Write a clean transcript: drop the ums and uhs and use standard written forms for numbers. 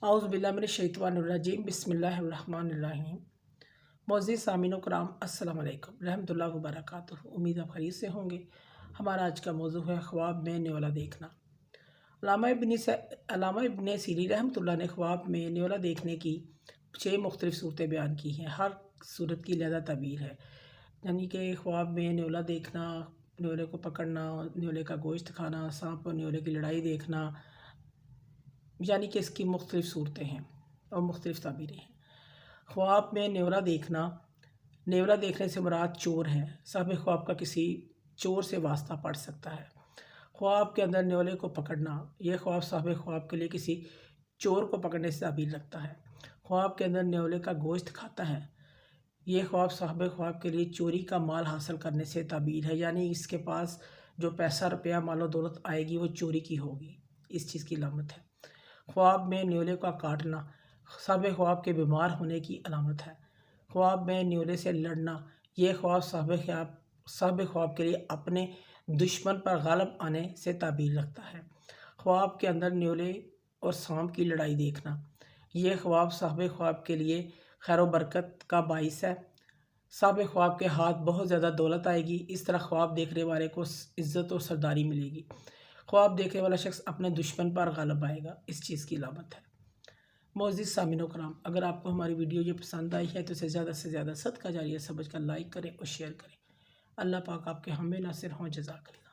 औज़ुबिल्लाहिमिनश्शैतानिर्रजीम बिस्मिल्लाहिर्रहमानिर्रहीम। मोअज़्ज़िज़ सामीन कराम अस्सलाम वालेकुम रहमतुल्लाहि व बरकातुहू। उम्मीद आप खैरियत से होंगे। हमारा आज का मौजू है ख्वाब में न्योला देखना। अल्लामा इब्न सीरीन रहमतुल्लाह ने ख्वाब में न्योला देखने की 6 मुख्तलिफ़ सूरतें बयान की हैं। हर सूरत की अलग तबीर है, यानी कि ख्वाब में न्योला देखना, न्योले को पकड़ना, न्योले का गोश्त खाना, सांप और न्योले की लड़ाई देखना, यानी कि इसकी मुख्तलिफ़ सूरतें हैं और मुख्तलिफ़ ताबीरें हैं। ख्वाब में न्योला देखना, न्योला देखने से मुराद चोर है। साहिब ख्वाब का किसी चोर से वास्ता पड़ सकता है। ख्वाब के अंदर न्योले को पकड़ना, यह ख्वाब साहिब ख्वाब के लिए किसी चोर को पकड़ने से ताबीर लगता है। ख्वाब के अंदर न्योले का गोश्त खाता है, यह ख्वाब साहिब ख्वाब के लिए चोरी का माल हासिल करने से ताबीर है, यानी इसके पास जो पैसा रुपया मालो दौलत आएगी वो चोरी की होगी, इस चीज़ की अलामत है। ख्वाब में न्योले का काटना साहिब ख्वाब के बीमार होने की अलामत है। ख्वाब में न्योले से लड़ना, यह ख्वाब साहिब ख्वाब के लिए अपने दुश्मन पर गालिब आने से ताबीर लगता है। ख्वाब के अंदर न्योले और सांप की लड़ाई देखना, यह ख्वाब साहिब ख्वाब के लिए खैर व बरकत का बाइस है। साहिब ख्वाब के हाथ बहुत ज़्यादा दौलत आएगी। इस तरह ख्वाब देखने वाले को इज़्ज़त और सरदारी मिलेगी। ख्वाब देखने वाला शख्स अपने दुश्मन पर गालिब आएगा, इस चीज़ की अलामत है। मोअज़्ज़िज़ सामीन कराम, अगर आपको हमारी वीडियो ये पसंद आई है तो इसे ज़्यादा से ज़्यादा सदका जारिया समझ कर लाइक करें और शेयर करें। अल्लाह पाक आपके हमें नासिर हों। जज़ाकल्लाह।